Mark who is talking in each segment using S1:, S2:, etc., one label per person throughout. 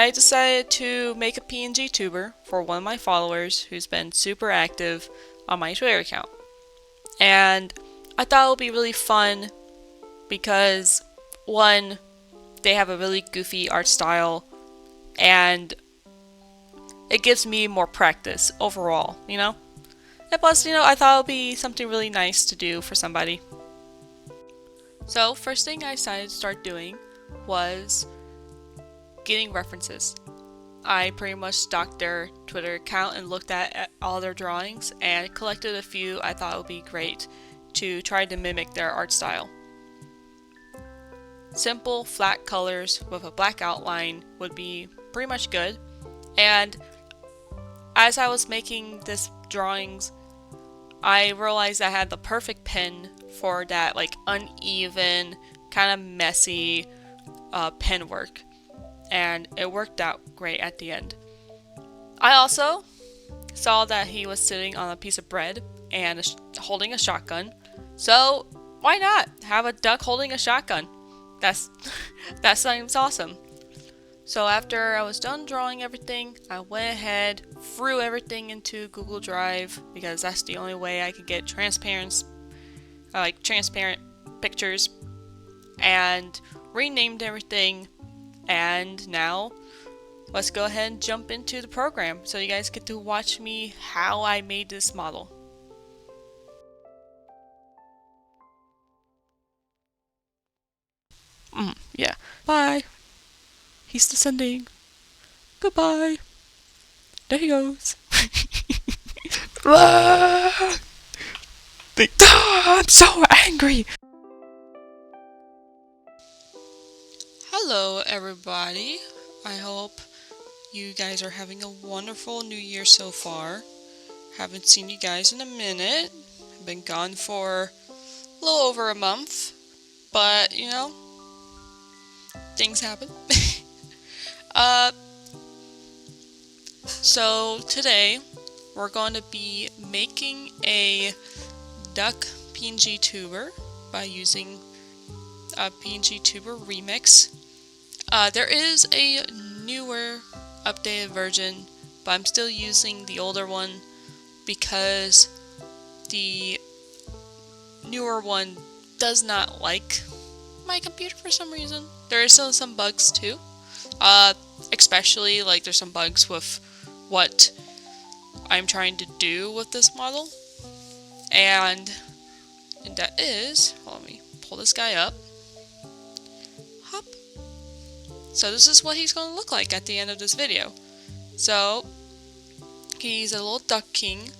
S1: I decided to make a PNG tuber for one of my followers who's been super active on my Twitter account. And I thought it would be really fun because, one, they have a really goofy art style, and it gives me more practice overall, you know? And plus, I thought it would be something really nice to do for somebody. So, first thing I decided to start doing was getting references. I pretty much stalked their Twitter account and looked at all their drawings and collected a few I thought would be great to try to mimic their art style. Simple, flat colors with a black outline would be pretty much good. And as I was making this drawings, I realized I had the perfect pen for that uneven, kind of messy pen work. And it worked out great at the end. I also saw that he was sitting on a piece of bread and holding a shotgun. So why not have a duck holding a shotgun? That sounds awesome. So after I was done drawing everything, I went ahead, threw everything into Google Drive because that's the only way I could get transparent pictures, and renamed everything. And now let's go ahead and jump into the program so you guys get to watch me how I made this model. Yeah. Bye. He's descending. Goodbye. There he goes. I'm so angry. Hello, everybody. I hope you guys are having a wonderful new year so far. Haven't seen you guys in a minute. I've been gone for a little over a month, but things happen. So today we're going to be making a duck PNG tuber by using PNGTubeRemix. There is a newer, updated version, but I'm still using the older one because the newer one does not like my computer for some reason. There are still some bugs too. Especially there's some bugs with what I'm trying to do with this model. And that is, let me pull this guy up. Hop. So this is what he's going to look like at the end of this video. So he's a little duck king.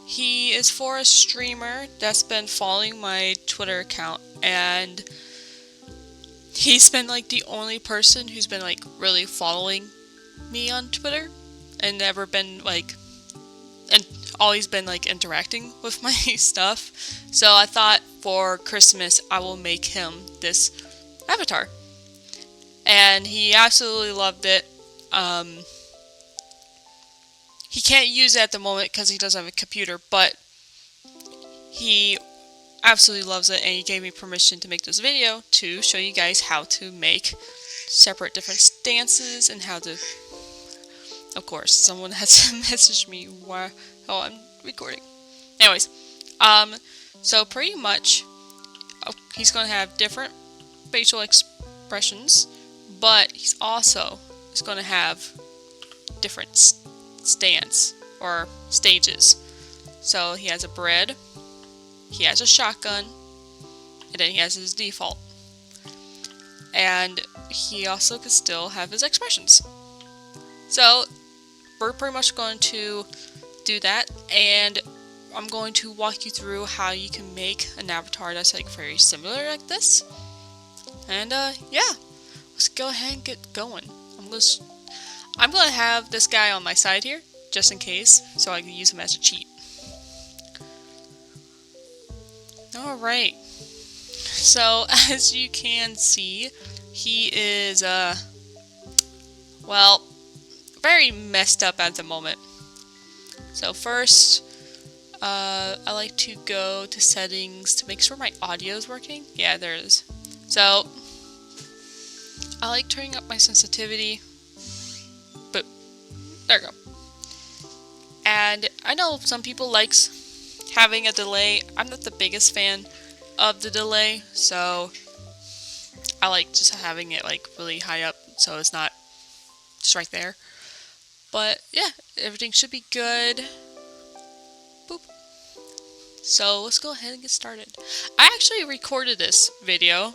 S1: He is for a streamer that's been following my Twitter account, and he's been the only person who's been really following me on Twitter and never been and always been interacting with my stuff. So I thought for Christmas I will make him this avatar. And he absolutely loved it. He can't use it at the moment because he doesn't have a computer, but he absolutely loves it, and he gave me permission to make this video to show you guys how to make separate different stances and how to, of course, someone has to message me while I'm recording. Anyways, so pretty much he's going to have different facial expressions, but he's also going to have different stance or stages. So he has a bread, he has a shotgun, and then he has his default. And he also could still have his expressions. So we're pretty much going to do that, and I'm going to walk you through how you can make an avatar that's very similar like this. And yeah, let's go ahead and get going. I'm going to have this guy on my side here, just in case, so I can use him as a cheat. Alright, so as you can see, he is, well, very messed up at the moment. So first, I like to go to settings to make sure my audio is working. Yeah, there it is. So I like turning up my sensitivity And I know some people likes having a delay. I'm not the biggest fan of the delay, so I like just having it like really high up so it's not just right there. But yeah, everything should be good. Boop. So let's go ahead and get started. I actually recorded this video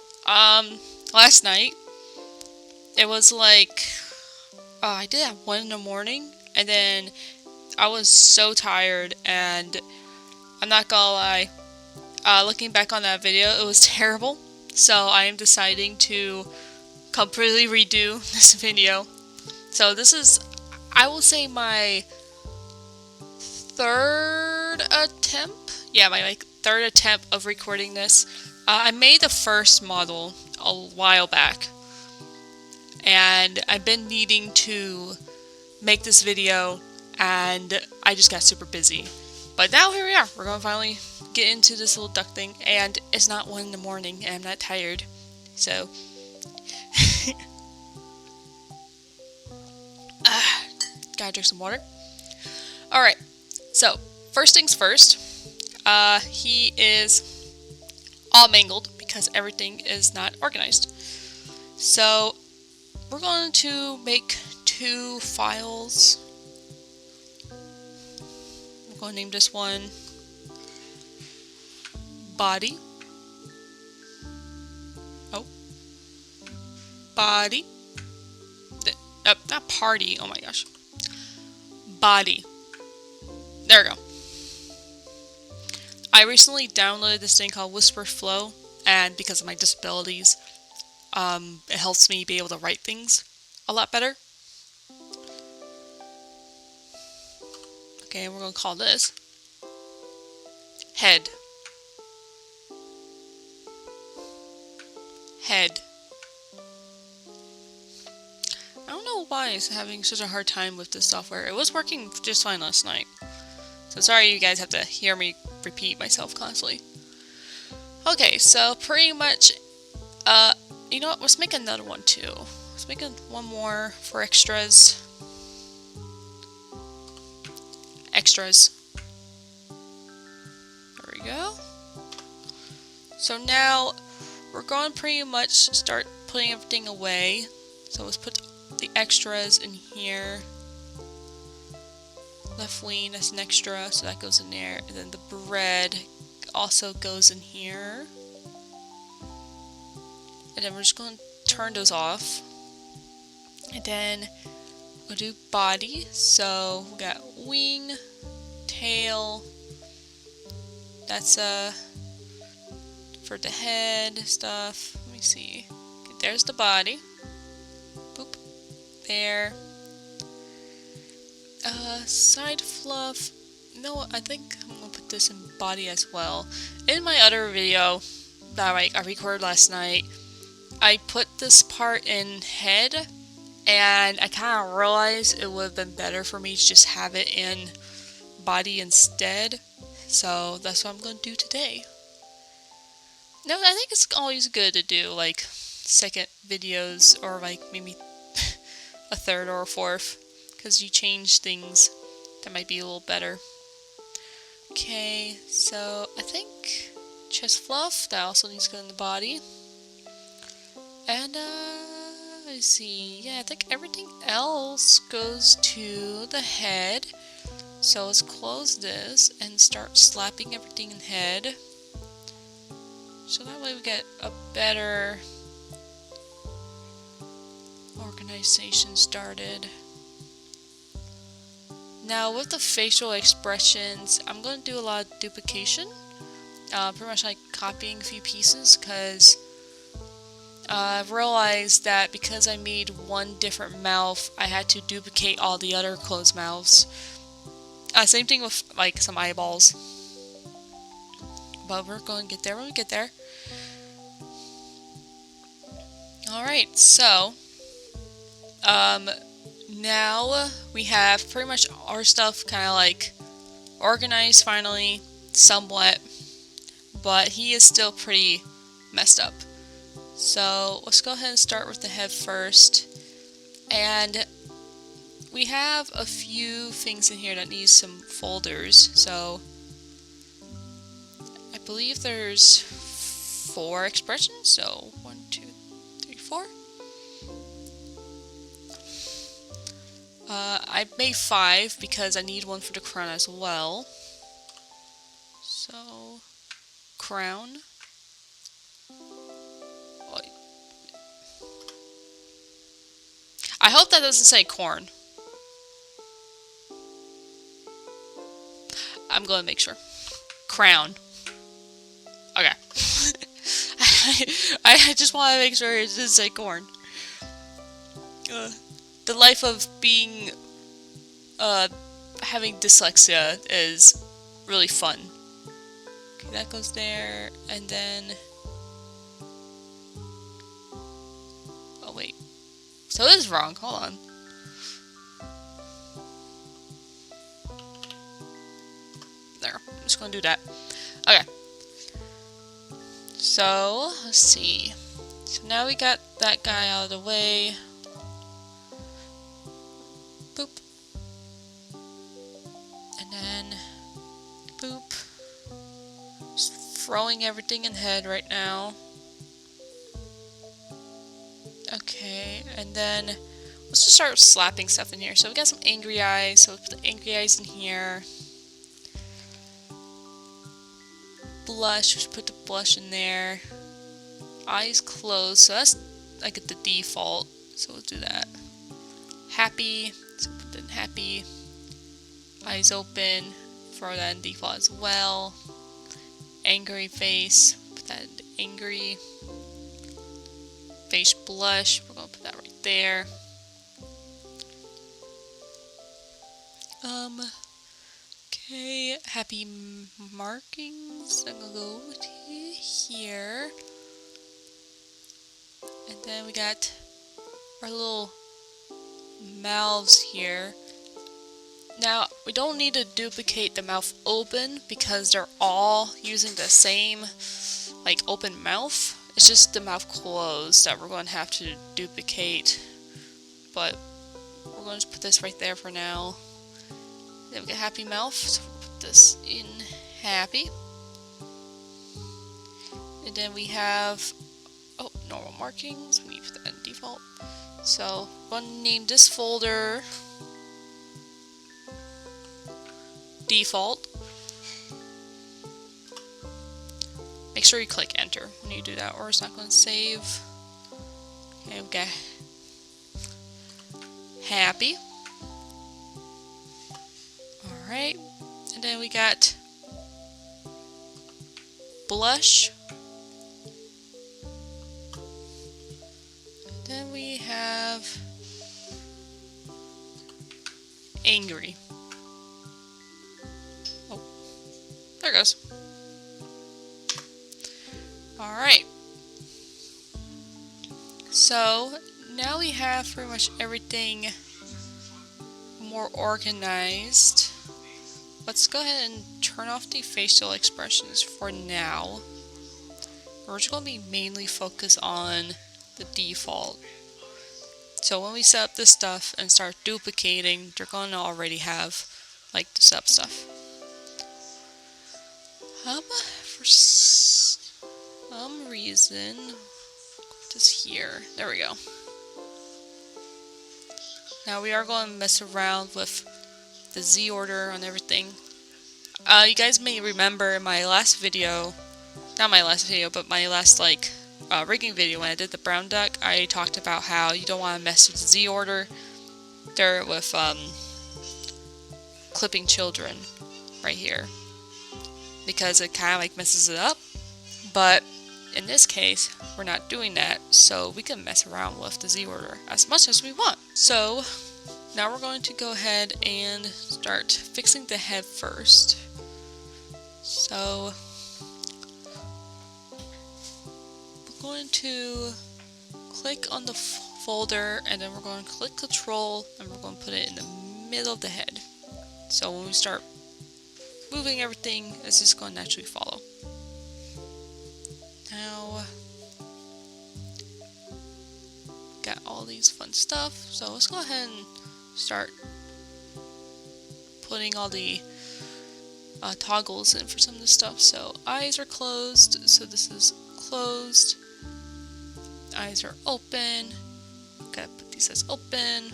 S1: last night. It was like I did it at 1 in the morning, and then I was so tired, and I'm not gonna lie, looking back on that video, it was terrible. So I am deciding to completely redo this video. So this is, I will say, my third attempt. Yeah, my third attempt of recording this. I made the first model a while back, and I've been needing to make this video, and I just got super busy. But now here we are. We're gonna finally get into this little duck thing, and it's not 1 in the morning, and I'm not tired. So gotta drink some water. Alright, so first things first, he is all mangled because everything is not organized. So we're going to make 2 files. I'm going to name this one body. Oh, body. Not party. Oh my gosh. Body. There we go. I recently downloaded this thing called Whisper Flow, and because of my disabilities, it helps me be able to write things a lot better. Okay, we're going to call this head. Head. I don't know why it's having such a hard time with this software. It was working just fine last night. So sorry you guys have to hear me repeat myself constantly. Okay, so pretty much, you know what, let's make another one too. Let's make one more for extras. Extras. There we go. So now, we're going to pretty much start putting everything away. So let's put the extras in here. Left wing, that's an extra, so that goes in there. And then the bread also goes in here. And then we're just going to turn those off. And then we'll do body. So we got wing, tail. That's for the head stuff. Let me see. Okay, there's the body. Boop. There. Side fluff. No, I think I'm gonna put this in body as well. In my other video that I recorded last night, I put this part in head, and I kind of realized it would have been better for me to just have it in body instead. So that's what I'm gonna do today. No, I think it's always good to do like second videos, or like maybe a third or a fourth, because you change things that might be a little better. Okay, so I think chest fluff, that also needs to go in the body. And let's see, yeah, I think everything else goes to the head. So let's close this and start slapping everything in head. So that way we get a better organization started. Now with the facial expressions, I'm going to do a lot of duplication. Pretty much like copying a few pieces, because I've realized that because I made one different mouth, I had to duplicate all the other closed mouths. Same thing with like some eyeballs. But we're going to get there when we get there. Alright, so now we have pretty much our stuff kind of like organized finally, somewhat, but he is still pretty messed up. So let's go ahead and start with the head first. And we have a few things in here that need some folders, so I believe there's 4 expressions, so 1, 2, 3, 4. I made 5 because I need one for the crown as well. So, crown. I hope that doesn't say corn. I'm going to make sure. Crown. Okay. I just want to make sure it doesn't say corn. The life of being, having dyslexia is really fun. Okay, that goes there, and then... Oh, wait. So it is wrong. Hold on. There. I'm just gonna do that. Okay. So, let's see. So now we got that guy out of the way. Boop. And then... Boop. Just throwing everything in head right now. Okay, and then let's just start slapping stuff in here. So we got some angry eyes, so let's put the angry eyes in here. Blush, we should put the blush in there. Eyes closed, so that's like the default, so we'll do that. Happy, so put that in happy. Eyes open, throw that in default as well. Angry face, put that in angry. Face blush, we're gonna put that right there. Okay, happy markings, I'm gonna go to here. And then we got our little mouths here. Now, we don't need to duplicate the mouth open because they're all using the same, like, open mouth. It's just the mouth closed that we're going to have to duplicate, but we're going to put this right there for now. Then we get happy mouth, so we'll put this in happy. And then we have, oh, normal markings, we need to put that in default. So, I'm going to name this folder default. Make sure you click enter when you do that, or it's not going to save. Okay, we got happy. Alright, and then we got blush. And then we have angry. Oh, there it goes. Alright, so now we have pretty much everything more organized. Let's go ahead and turn off the facial expressions for now. We're just going to be mainly focused on the default. So when we set up this stuff and start duplicating, they're going to already have like the set up stuff. For some reason, just here. There we go. Now we are going to mess around with the Z order on everything. You guys may remember in my last video, not my last video, but my last like rigging video when I did the brown duck, I talked about how you don't want to mess with the Z order there with clipping children right here, because it kind of like messes it up. But in this case, we're not doing that, so we can mess around with the Z order as much as we want. So now we're going to go ahead and start fixing the head first. So we're going to click on the folder, and then we're going to click Control, and we're going to put it in the middle of the head. So when we start moving everything, it's just going to naturally follow. Now, got all these fun stuff, so let's go ahead and start putting all the toggles in for some of the stuff. So eyes are closed, so this is closed. Eyes are open. Gotta put these as open.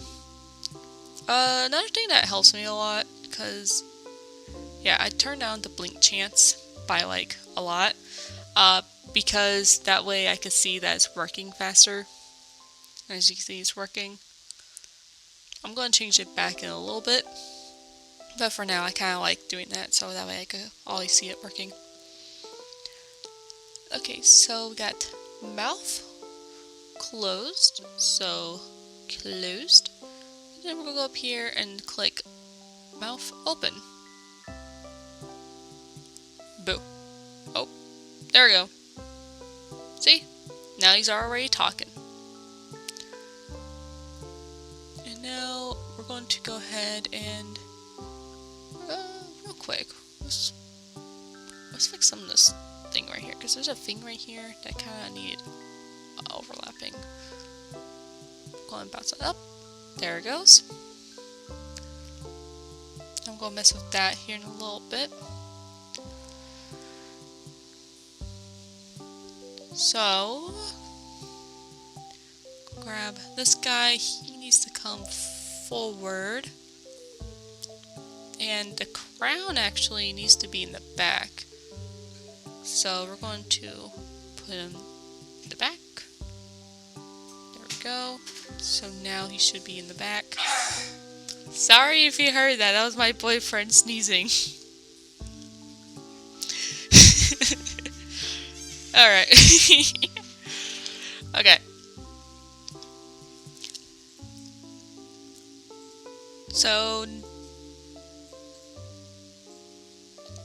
S1: Another thing that helps me a lot, because yeah, I turn down the blink chance by like a lot, because that way I can see that it's working faster. As you can see, it's working. I'm going to change it back in a little bit, but for now I kind of like doing that, so that way I can always see it working. Okay, so we got mouth closed, so closed. And then we're going to go up here and click mouth open. Boo. Oh, there we go. See? Now he's already talking. And now we're going to go ahead and real quick, let's fix some of this thing right here, because there's a thing right here that kind of needed overlapping. Go and bounce it up. There it goes. I'm going to mess with that here in a little bit. So, grab this guy. He needs to come forward. And the crown actually needs to be in the back. So we're going to put him in the back. There we go. So now he should be in the back. Sorry if you heard that. That was my boyfriend sneezing. Alright. Okay. So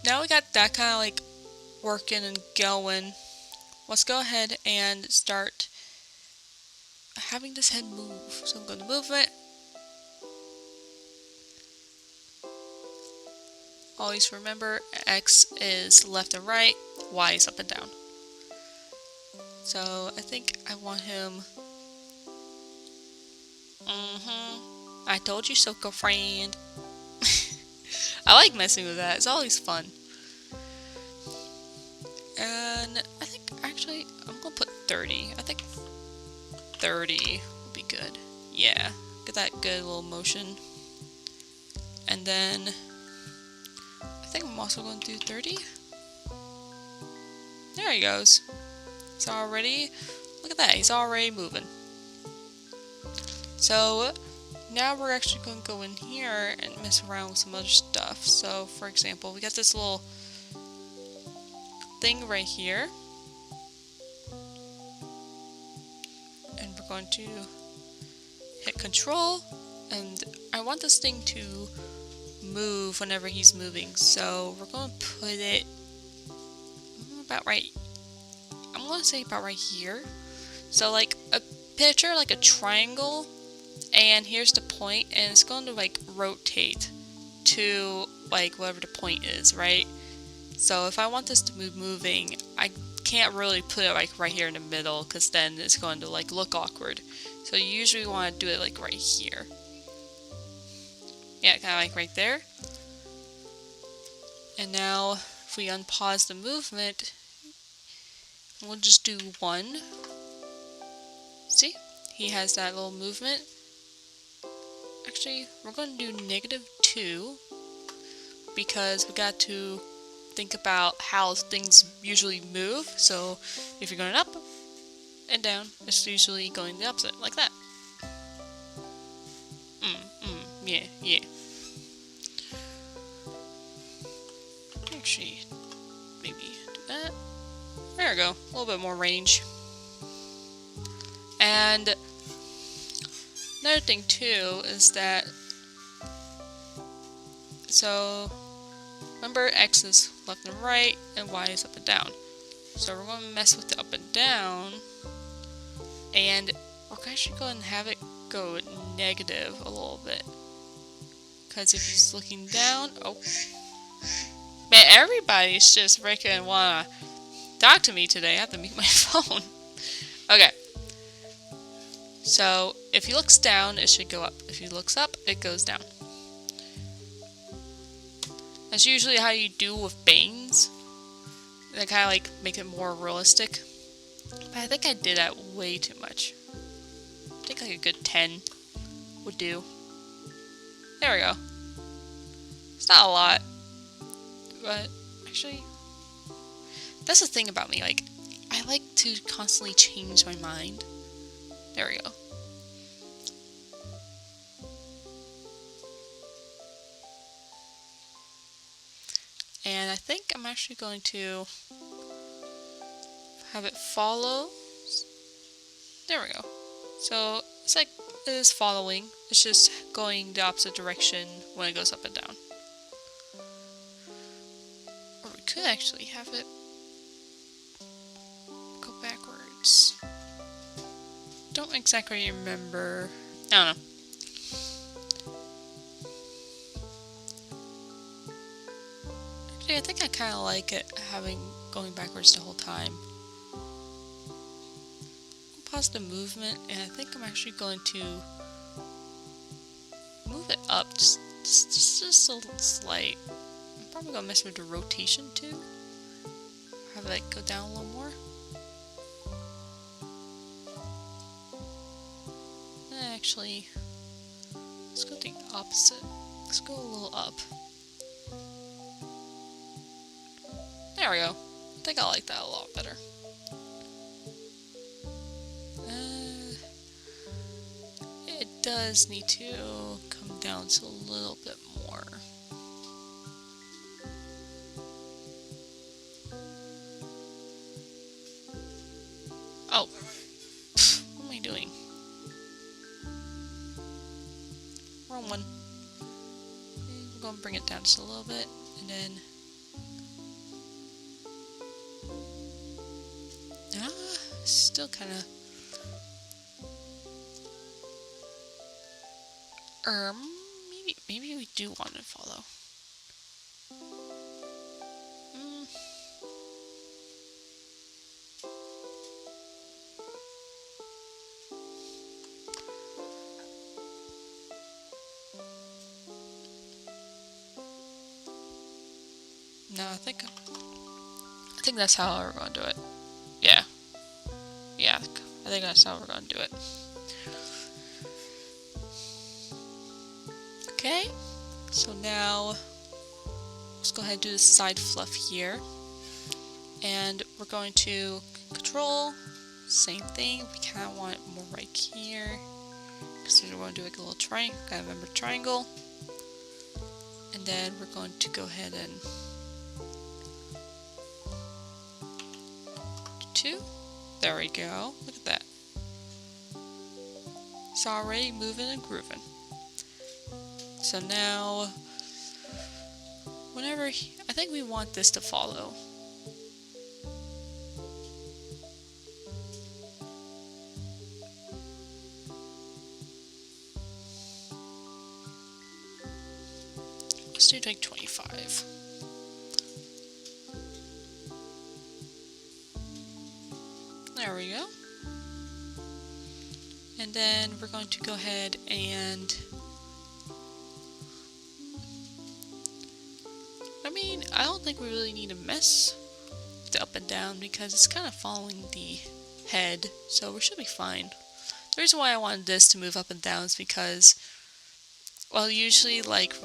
S1: now we got that kind of like working and going. Let's go ahead and start having this head move. So I'm going to move it. Always remember, X is left and right, Y is up and down. So I think I want him. I told you so, girlfriend. I like messing with that. It's always fun. And I think actually I'm gonna put 30. I think 30 would be good. Yeah, get that good little motion. And then I think I'm also going to do 30. There he goes. He's already, look at that, he's already moving. So now we're actually going to go in here and mess around with some other stuff. So for example, we got this little thing right here. And we're going to hit control, and I want this thing to move whenever he's moving. So we're going to put it about right, I'm going to say about right here. So like a picture like a triangle, and here's the point, and it's going to like rotate to like whatever the point is, right? So if I want this to move moving, I can't really put it like right here in the middle, because then it's going to like look awkward. So you usually want to do it like right here. Yeah, kind of like right there. And now if we unpause the movement, we'll just do 1. See? He has that little movement. Actually, we're going to do -2, because we got to think about how things usually move. So if you're going up and down, it's usually going the opposite, like that. Yeah. Actually, maybe do that. There we go. A little bit more range. And another thing too is that, so remember, X is left and right and Y is up and down. So we're going to mess with the up and down, and we're actually going to have it go negative a little bit. Because if he's looking down, oh man, everybody's just freaking wanna talk to me today. I have to mute my phone. Okay. So if he looks down, it should go up. If he looks up, it goes down. That's usually how you do with Banes. They kind of like make it more realistic. But I think I did that way too much. I think like a good 10 would do. There we go. It's not a lot. But actually, that's the thing about me. Like, I like to constantly change my mind. There we go. And I think I'm actually going to have it follow. There we go. So it's like it is following. It's just going the opposite direction when it goes up and down. Or we could actually have it go backwards. Don't exactly remember. I don't know. Actually, I think I kind of like it going backwards the whole time. Pause the movement, and I think I'm actually going to move it up just a little slight. I'm probably gonna mess with the rotation too. Have it like go down a little more. Actually, let's go the opposite. Let's go a little up. There we go. I think I like that a lot better. It does need to come down to a little bit more. Oh, what am I doing? Wrong one. I'm going to bring it down just a little bit, and then still kind of maybe we do want to follow. No, I think that's how we're going to do it. Yeah, I think that's how we're going to do it. Okay, so now let's go ahead and do the side fluff here, and we're going to control, same thing. We kind of want it more right here because we're going to do like a little triangle. Gotta remember triangle, and then we're going to go ahead and 2. There we go. Look at that. It's already moving and grooving. So now, I think we want this to follow. Let's do like 25. There we go. And then we're going to go ahead and I don't think we really need to mess with the up and down because it's kind of following the head, so we should be fine. The reason why I wanted this to move up and down is because, well, usually like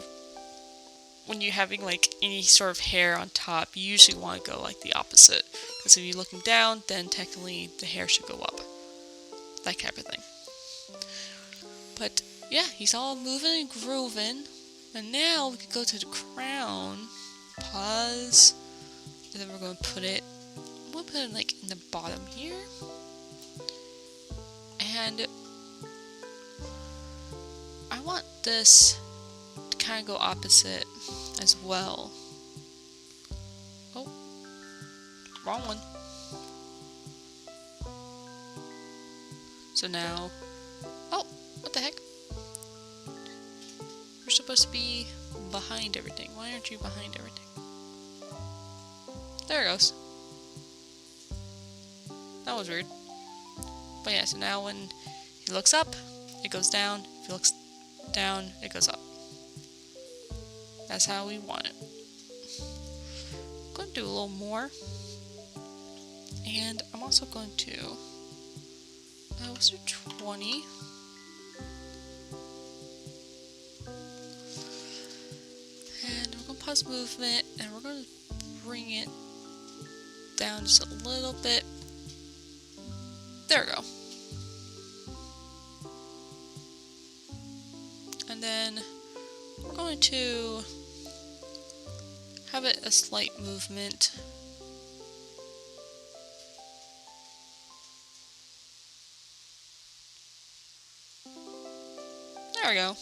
S1: when you're having like any sort of hair on top, you usually want to go like the opposite. Because if you're looking down, then technically the hair should go up. That type of thing. But yeah, he's all moving and grooving. And now we can go to the crown. Pause. And then we're going to put it, we'll put it like in the bottom here. And I want this to kind of go opposite as well. Oh, wrong one. So now, oh, what the heck? We're supposed to be behind everything. Why aren't you behind everything? There it goes. That was weird. But yeah, so now when he he looks up, it goes down. If he looks down, it goes up. That's how we want it. I'm going to do a little more. And I'm also going to, let's do 20. And we're going to pause movement, and we're going to bring it down just a little bit. There we go. And then we're going to have it a slight movement. There we go.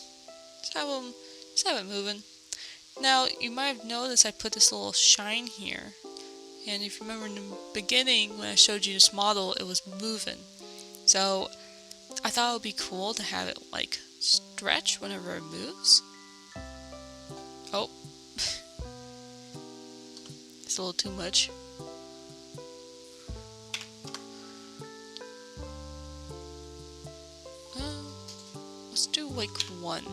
S1: Just have it moving. Now, you might have noticed I put this little shine here. And if you remember in the beginning when I showed you this model, it was moving. So I thought it would be cool to have it like stretch whenever it moves. Oh. It's a little too much. Let's do like 1.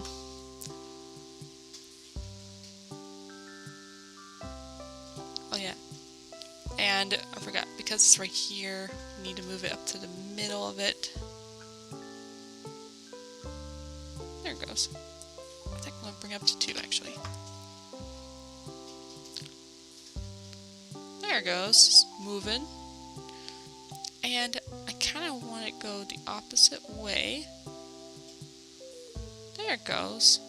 S1: Oh yeah. And I forgot, because it's right here, we need to move it up to the middle of it. There it goes. I think I'm going to bring it up to 2 actually. There it goes, moving. And I kind of want it to go the opposite way. There it goes.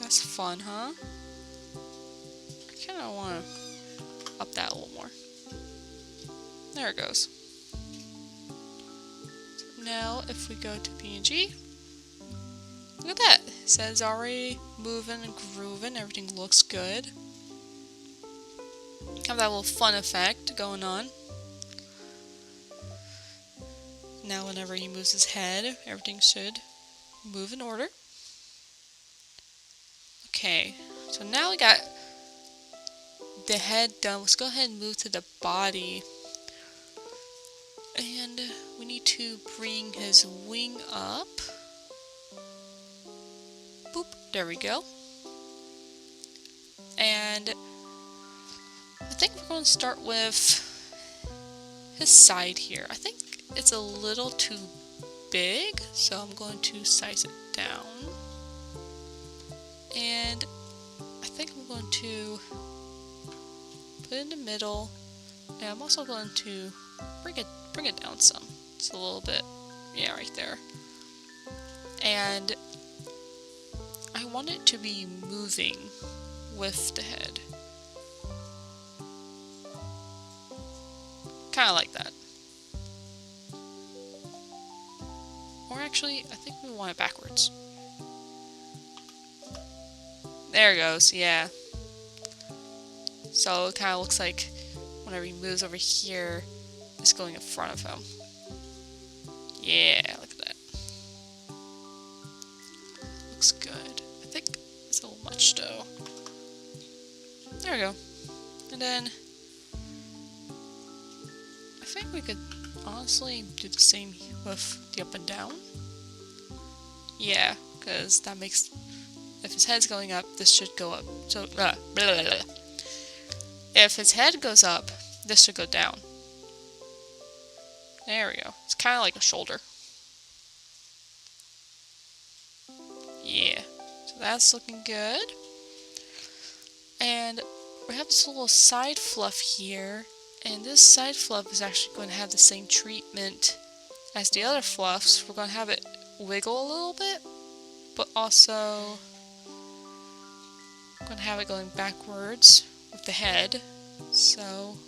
S1: That's fun, huh? I kind of want to up that a little more. There it goes. So now, if we go to PNG, look at that. It says already moving and grooving. Everything looks good. Have that little fun effect going on. Now, whenever he moves his head, everything should move in order. Okay, so now we got the head done. Let's go ahead and move to the body. And we need to bring his wing up. Boop, there we go. And I think we're going to start with his side here. I think it's a little too big, so I'm going to size it down. And I think I'm going to put it in the middle, and I'm also going to bring it down some. It's a little bit, yeah, right there. And I want it to be moving with the head. Kind of like that. Or actually, I think we want it backwards. There it goes, yeah. So it kind of looks like whenever he moves over here, it's going in front of him. Yeah, look at that. Looks good. I think it's a little much though. There we go. And then I think we could honestly do the same with the up and down. Yeah, because that makes, if his head's going up, this should go up. So, blah, blah, blah. If his head goes up, this should go down. There we go. It's kind of like a shoulder. Yeah. So that's looking good. And we have this little side fluff here. And this side fluff is actually going to have the same treatment as the other fluffs. We're going to have it wiggle a little bit, but also I'm going to have it going backwards with the head. So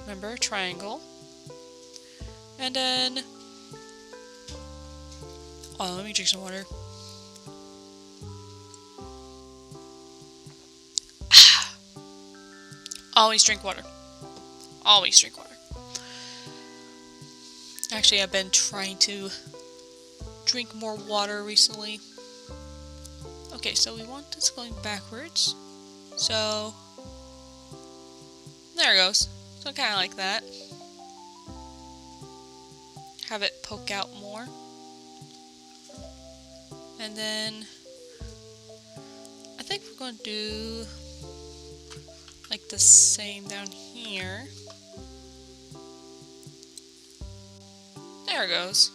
S1: remember, triangle. And then, oh, let me drink some water. Always drink water. Always drink water. Actually, I've been trying to drink more water recently. Okay, so we want this going backwards. So There it goes. So kind of like that. Have it poke out more. And then I think we're going to do like the same down here. There it goes.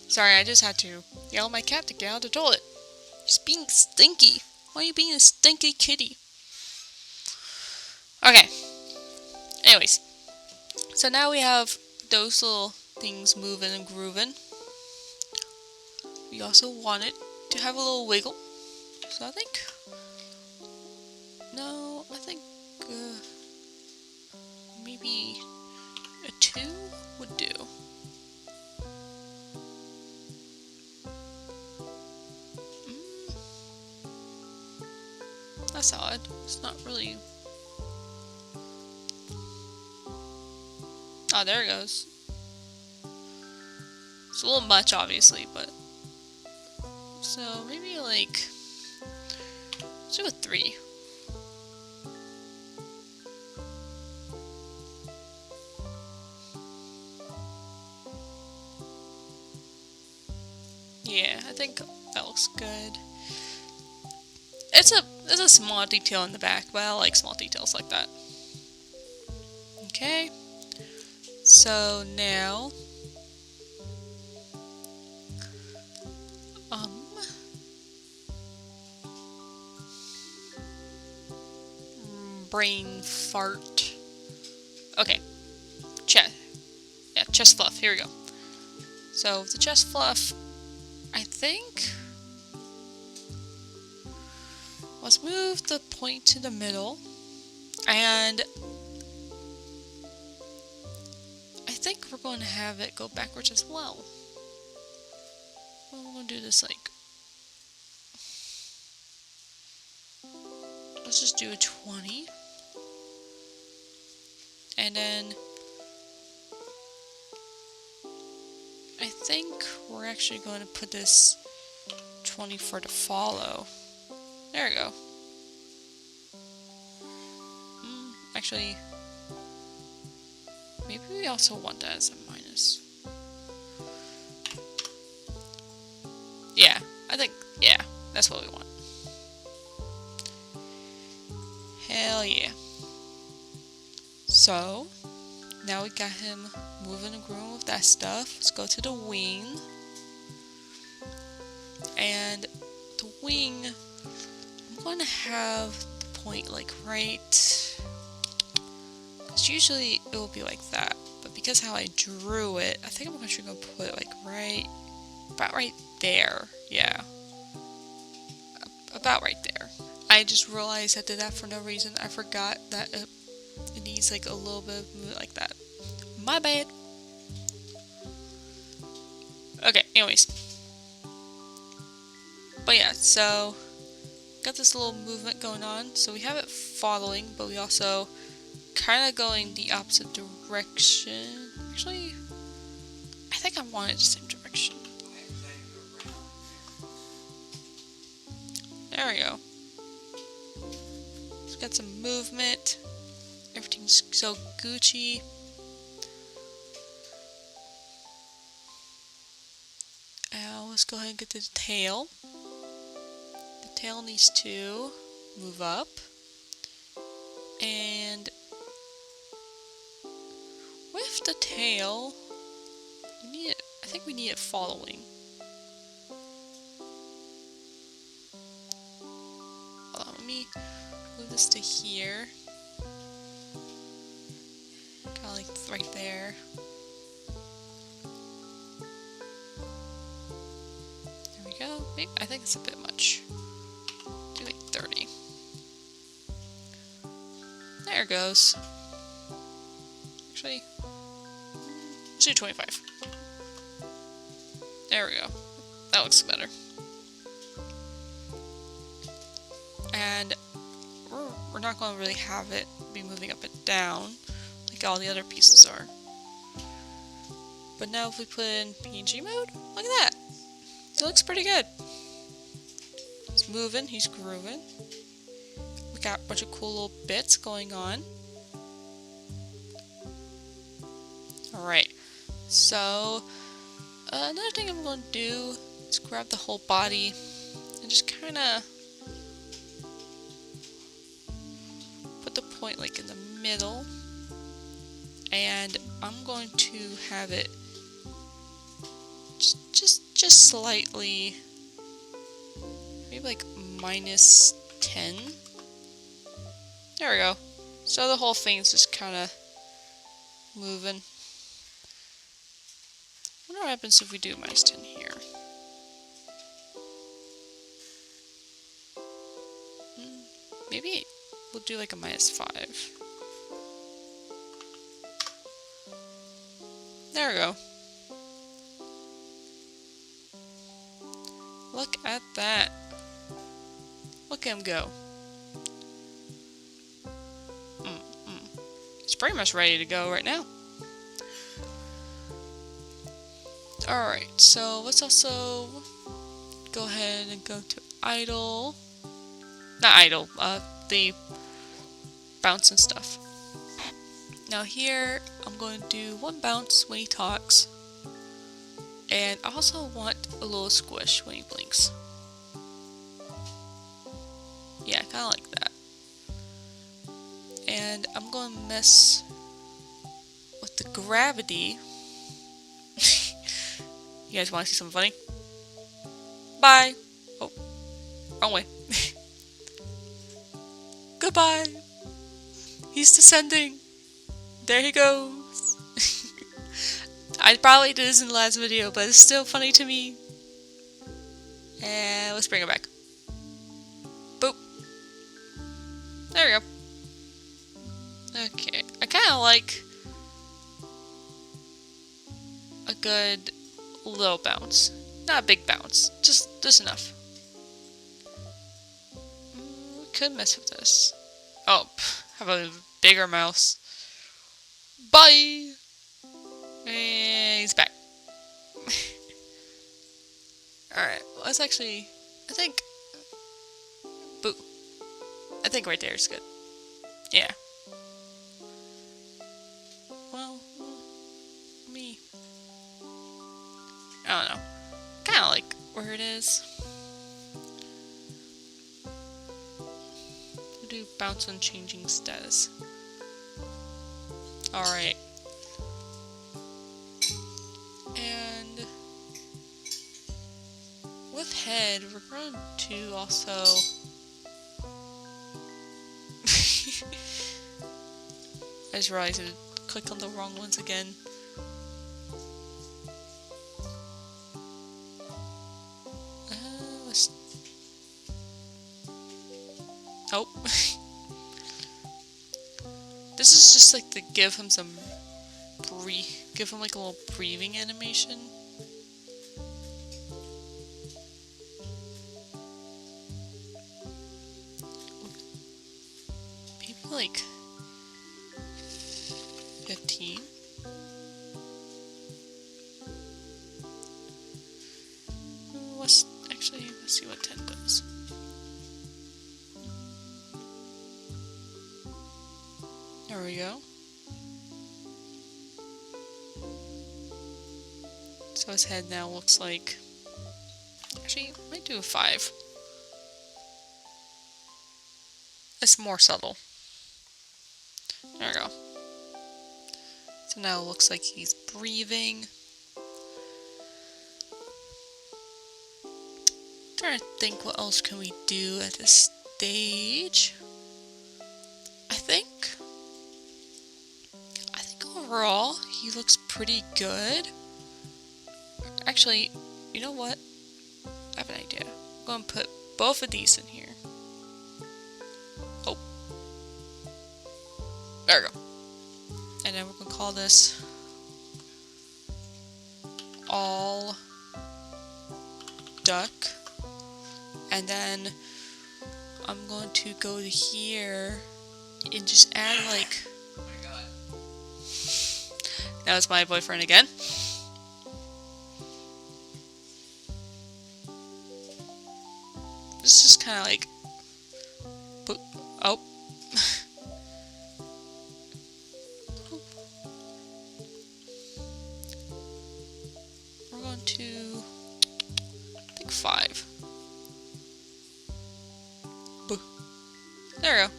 S1: Sorry, I just had to yell at my cat to get out of the toilet. She's being stinky. Why are you being a stinky kitty? Okay. Anyways. So now we have those little things moving and grooving. We also want it to have a little wiggle. So I think... No, I think... maybe a 2 would do. That's odd. It's not really... Oh, there it goes. It's a little much, obviously, but... So, maybe like... Let's do a 3. Yeah, I think that looks good. It's a small detail in the back, but I like small details like that. Okay. So now brain fart. Okay. Chest fluff. Here we go. So the chest fluff, I think. Let's move the point to the middle, and I think we're going to have it go backwards as well. Well, we're going to do this like... Let's just do a 20. And then... I think we're actually going to put this 20 for the follow. There we go. Actually... Maybe we also want that as a minus. Yeah, I think, yeah, that's what we want. Hell yeah. So, now we got him moving and grooving with that stuff. Let's go to the wing. And the wing, I'm going to have the point like right... Because usually it will be like that, but because how I drew it, I think I'm actually going to put it like right, about right there. Yeah, about right there. I just realized I did that for no reason. I forgot that it needs like a little bit of movement like that. My bad. Okay, anyways. But yeah, so got this little movement going on. So we have it following, but we also kind of going the opposite direction. Actually, I think I want it the same direction. There we go. It's got some movement. Everything's so Gucci. Now let's go ahead and get to the tail. The tail needs to move up. And with the tail, we need it, I think we need it following. Hold on, let me move this to here. Kind of like right there. There we go. Maybe, I think it's a bit much. Do like 30. There it goes. Actually, let's do 25. There we go. That looks better. and we're not going to really have it be moving up and down like all the other pieces are. But now if we put in PNG mode, look at that. It looks pretty good. He's moving, he's grooving. We got a bunch of cool little bits going on. Alright, so another thing I'm going to do is grab the whole body and just kind of put the point like in the middle, and I'm going to have it just slightly, maybe like -10. There we go. So the whole thing's just kind of moving. I wonder what happens if we do -10 here. Maybe we'll do like a -5. There we go. Look at that. Look at him go. He's pretty much ready to go right now. Alright, so let's also go ahead and go to idle. Not idle, the bounce and stuff. Now here, I'm going to do 1 bounce when he talks. And I also want a little squish when he blinks. Yeah, I kind of like that. And I'm going to mess with the gravity. You guys want to see something funny? Bye! Oh, wrong way. Goodbye! He's descending! There he goes! I probably did this in the last video, but it's still funny to me. And let's bring it back. Boop! There we go. Okay, I kind of like a good little bounce. Not a big bounce, just enough. We could mess with this. Oh, have a bigger mouse. Bye! And he's back. Alright, let's actually, I think, boo. I think right there is good. Yeah. Well, me. I don't know. Kind of like where it is. We'll do bounce on changing status. Alright. And with head, we're going to also I just realized I clicked on the wrong ones again. Oh. This is just like to give him some give him like a little breathing animation. Maybe like 15. Let's see what 10 does. There we go. So his head now looks like, actually, I might do a 5. It's more subtle. There we go. So now it looks like he's breathing. Trying to think what else can we do at this stage. I think overall he looks pretty good. Actually, you know what? I have an idea. I'm going to put both of these in here. Oh. There we go. And then we're going to call this all duck. And then I'm going to go to here and just add like...
S2: Oh my god.
S1: That was my boyfriend again. This is just kind of like... Oh. We're going to... I think 5. There we go.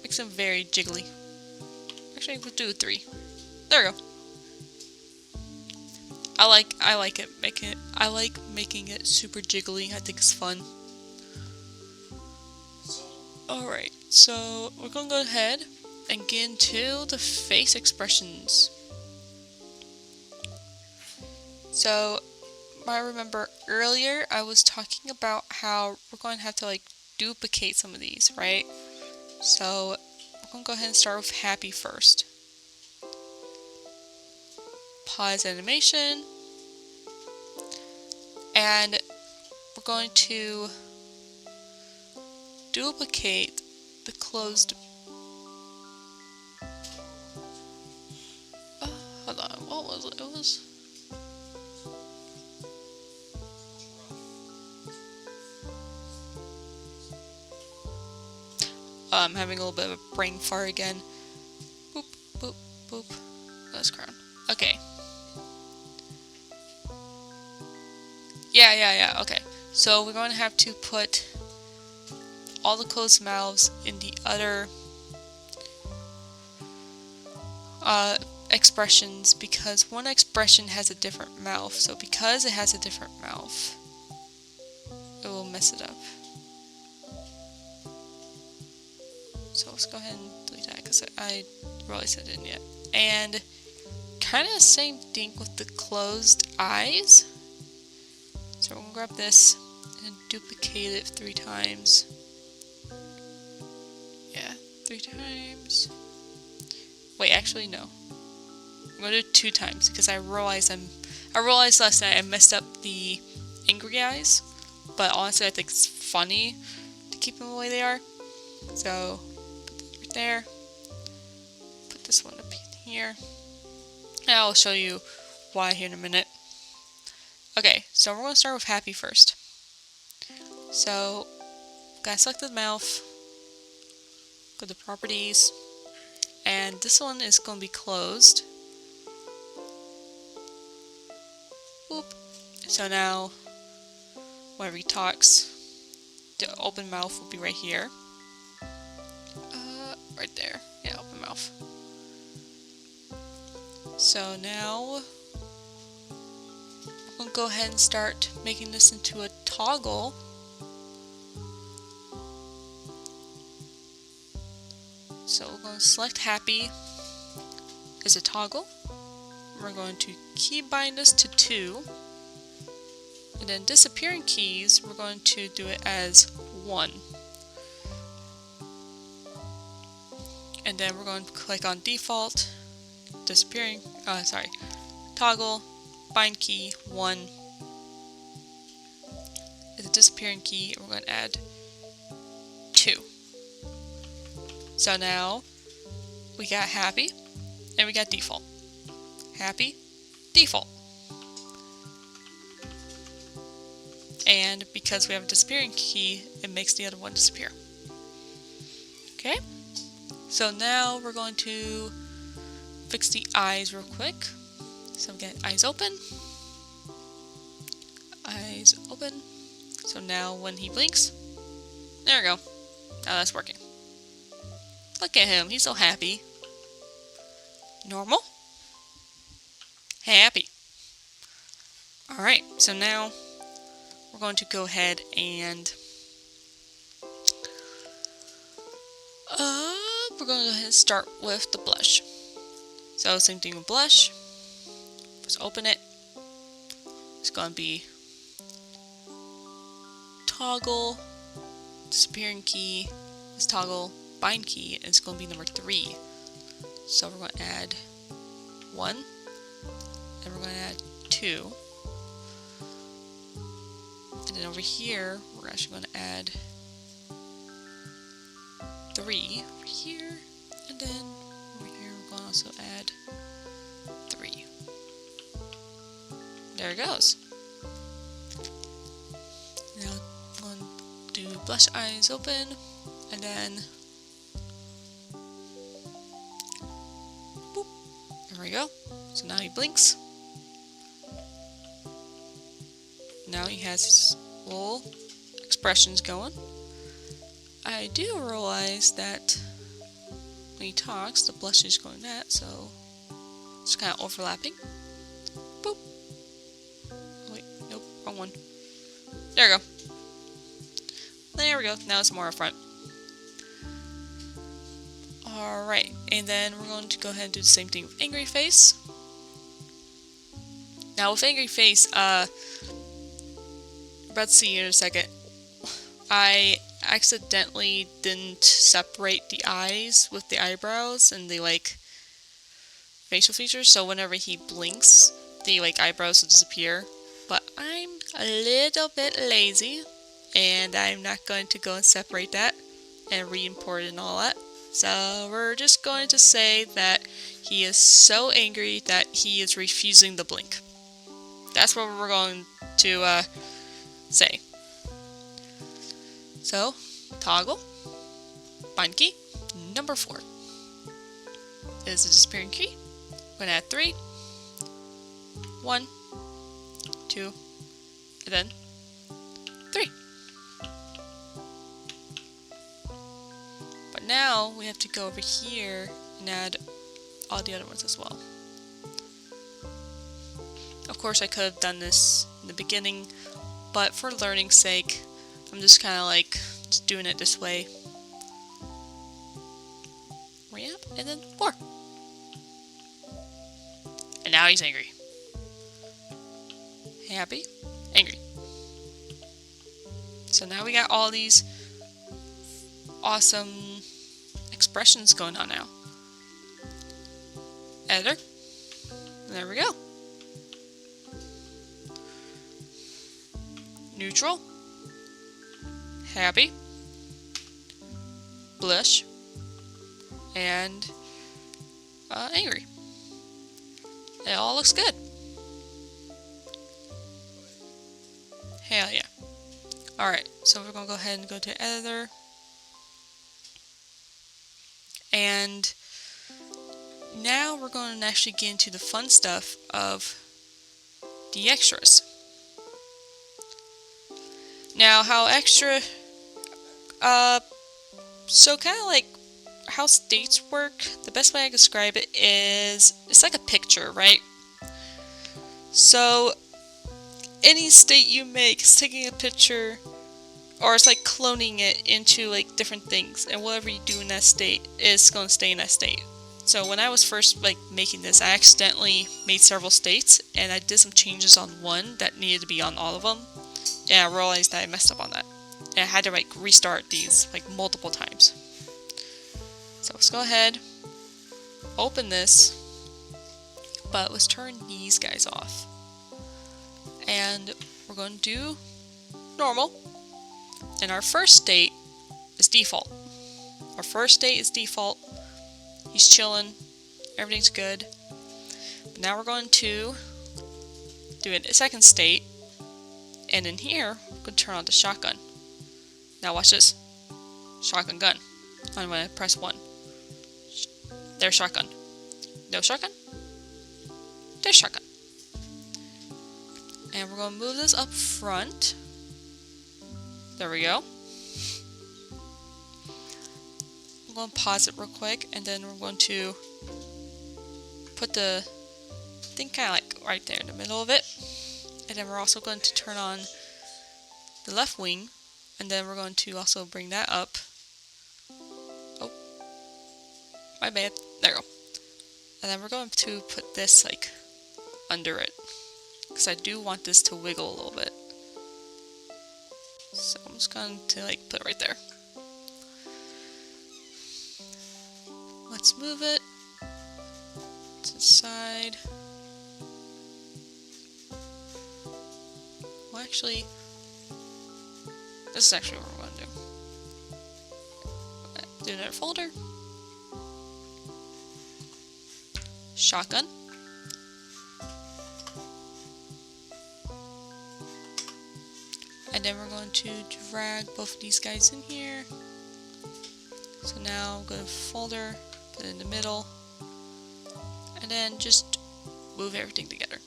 S1: Makes them very jiggly. Actually, we'll do 3. There we go. I like it. I like making it super jiggly. I think it's fun. Alright, so we're gonna go ahead and get into the face expressions. So, I remember earlier I was talking about how we're going to have to like duplicate some of these, right? So, we're going to go ahead and start with happy first. Pause animation. And we're going to duplicate the closed... hold on, what was it? It was... I'm having a little bit of a brain fart again. Boop, boop, boop. That's crown. Okay. Yeah, okay. So we're going to have to put all the closed mouths in the other expressions because one expression has a different mouth. So because it has a different mouth, it will mess it up. So let's go ahead and delete that because I realized I didn't yet. And kind of the same thing with the closed eyes. So we're going to grab this and duplicate it 3 times. Yeah, 3 times. Wait, actually no. I'm going to do 2 times because I realized last night I messed up the angry eyes. But honestly I think it's funny to keep them the way they are. So put that right there. Put this one up here. And I'll show you why here in a minute. Okay, so we're going to start with happy first. So, gotta select the mouth, go to properties, and this one is going to be closed. Boop. So now, whenever he talks, the open mouth will be right here. Right there. Yeah, open mouth. So now, I'm going to go ahead and start making this into a toggle. So we're going to select happy as a toggle. We're going to key bind this to 2. And then disappearing keys, we're going to do it as 1. And then we're going to click on default, toggle, bind key 1. As a disappearing key, we're going to add 2. So now we got happy and we got default. Happy, default. And because we have a disappearing key, it makes the other one disappear. Okay? So now we're going to fix the eyes real quick. So we get eyes open. Eyes open. So now when he blinks, there we go. Now that's working. Look at him, he's so happy. Normal. Happy. Alright, so now we're going to go ahead and we're going to go ahead and start with the blush. So same thing with blush. Just open it. It's going to be toggle, disappearing key, is toggle, bind key, and it's going to be number 3. So we're going to add 1, and we're going to add 2. And then over here, we're actually going to add 3 over here, and then over here we're going to also add 3. There it goes. Now I'm going to do blush eyes open, and then boop. There we go. So now he blinks. Now he has his little expressions going. I do realize that when he talks, the blush is going that, so it's kind of overlapping. Boop. Wait, nope, wrong one. There we go. There we go. Now it's more up front. Alright, and then we're going to go ahead and do the same thing with angry face. Now with angry face, about to see in a second, I accidentally didn't separate the eyes with the eyebrows and the facial features, so whenever he blinks, the eyebrows will disappear. But I'm a little bit lazy, and I'm not going to go and separate that and re-import it and all that. So we're just going to say that he is so angry that he is refusing the blink. That's what we're going to say. So, toggle, bind key, number 4 is the disappearing key. I'm going to add 3, 1, 2, and then 3. But now we have to go over here and add all the other ones as well. Of course, I could have done this in the beginning, but for learning's sake, I'm just kind of just doing it this way. Ramp, and then 4. And now he's angry. Happy, angry. So now we got all these awesome expressions going on now. Editor. There we go. Neutral. Happy, blush, and angry. It all looks good. Hell yeah. Alright, so we're going to go ahead and go to editor. And now we're going to actually get into the fun stuff of the extras. Now, how extra, so kind of like how states work, the best way I can describe it is, it's like a picture, right? So, any state you make is taking a picture, or it's like cloning it into different things, and whatever you do in that state is going to stay in that state. So when I was first making this, I accidentally made several states, and I did some changes on one that needed to be on all of them. And I realized that I messed up on that. And I had to restart these multiple times. So let's go ahead, open this, but let's turn these guys off. And we're going to do normal. And our first state is default. Our first state is default. He's chilling. Everything's good. But now we're going to do a second state. And in here, we're going to turn on the shotgun. Now watch this. Shotgun gun. I'm going to press 1. There's shotgun. No shotgun. There's shotgun. And we're going to move this up front. There we go. I'm going to pause it real quick, and then we're going to put the thing kind of right there in the middle of it. And then we're also going to turn on the left wing, and then we're going to also bring that up. Oh, my bad. There we go. And then we're going to put this under it, because I do want this to wiggle a little bit. So I'm just going to put it right there. Let's move it to the side. Well, actually, this is actually what we're going to do. Do another folder. Shotgun. And then we're going to drag both of these guys in here. So now go to folder, put it in the middle, and then just move everything together.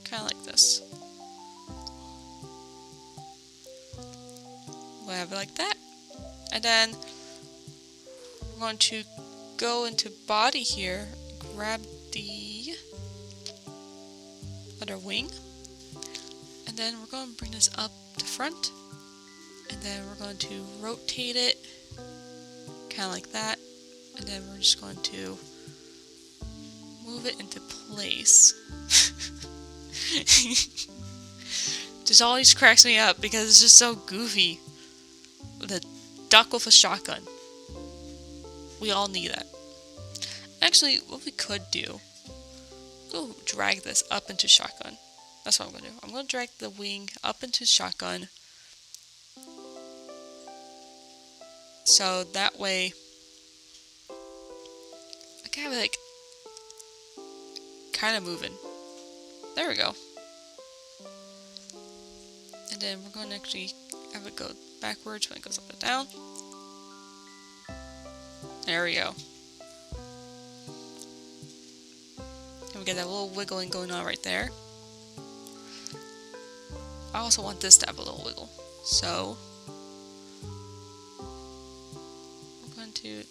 S1: Kind of like this. We'll have it like that. And then we're going to go into body here, grab the other wing, and then we're going to bring this up to front, and then we're going to rotate it kind of like that, and then we're just going to move it into place. This always cracks me up because it's just so goofy. The duck with a shotgun. We all need that. Actually, what we could do, go drag this up into shotgun. That's what I'm going to do. I'm going to drag the wing up into shotgun. So that way, I can have it like, kind of moving. There we go. And then we're going to actually have it go backwards when it goes up and down. There we go. And we get that little wiggling going on right there. I also want this to have a little wiggle. So we're going to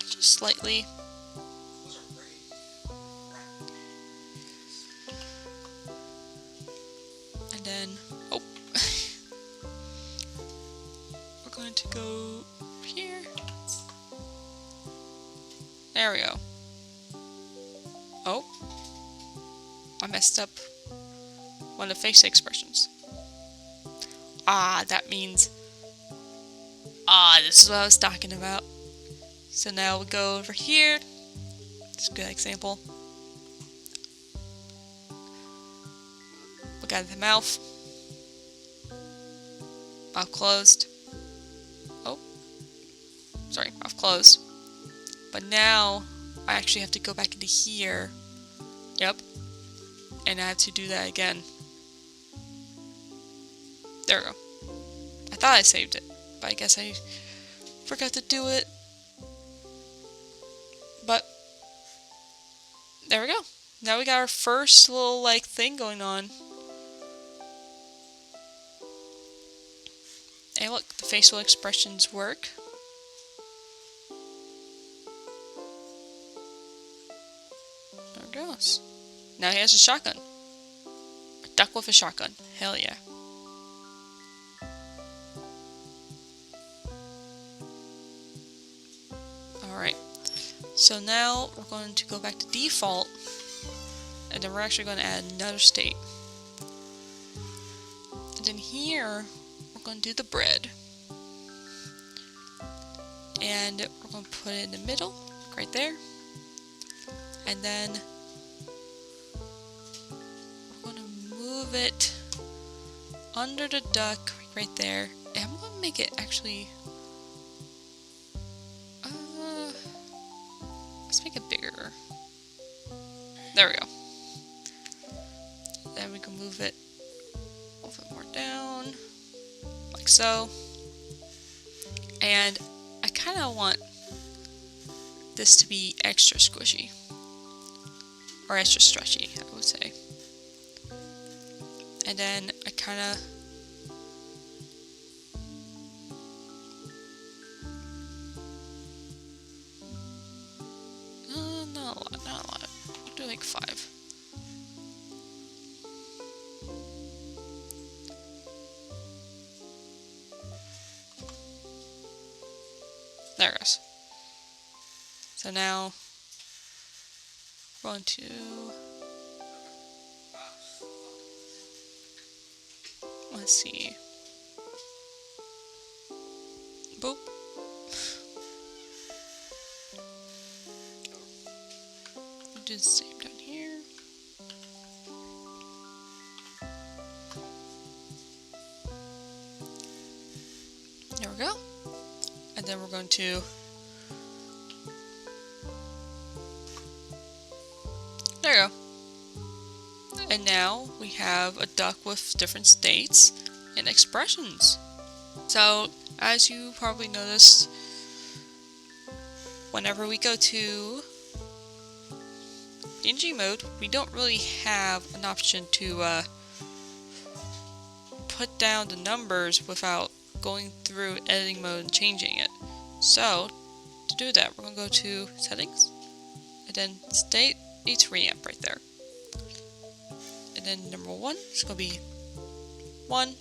S1: just slightly and then we're going to go here. There we go. Oh, I messed up one of the face expressions. That means this is what I was talking about. So now we go over here. It's a good example. Look at the mouth. Mouth closed. Oh, sorry, mouth closed. But now I actually have to go back into here. Yep. And I have to do that again. There we go. I thought I saved it, but I guess I forgot to do it. But there we go. Now we got our first little like thing going on. Hey, look, the facial expressions work. There it goes. Now he has a shotgun. A duck with a shotgun. Hell yeah. Alright. So now we're going to go back to default. And then we're actually going to add another state. And then here, we're going to do the bread. And we're going to put it in the middle, right there. And then we're going to move it under the duck, right there. And I'm going to make it actually... let's make it bigger. There we go. Then we can move it a little bit more down, like so. And I kind of want this to be extra squishy. Or extra stretchy, I would say. And then I kind of... not a lot. I'll do like 5. There it goes. So now we're going to let's see. Boop. Do the same down here. There we go. And then we're going to... There you go. And now we have a duck with different states and expressions. So, as you probably noticed, whenever we go to PNG mode, we don't really have an option to put down the numbers without going through editing mode and changing it. So, to do that, we're going to go to settings, and then state needs reamp right there. And then number 1 is going to be 1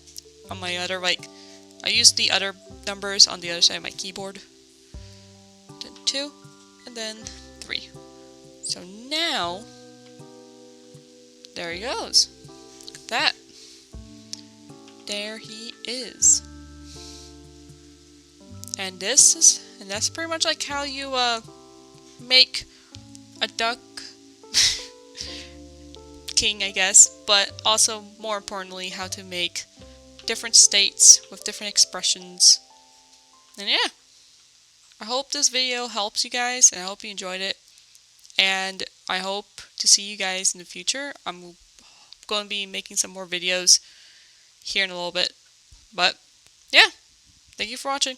S1: on my other, I use the other numbers on the other side of my keyboard. Then 2, and then 3. So now, there he goes. Look at that. There he is. And that's pretty much like how you make a duck king, I guess, but also more importantly how to make different states with different expressions. And yeah, I hope this video helps you guys, and I hope you enjoyed it, and I hope to see you guys in the future. I'm going to be making some more videos here in a little bit, but yeah, thank you for watching.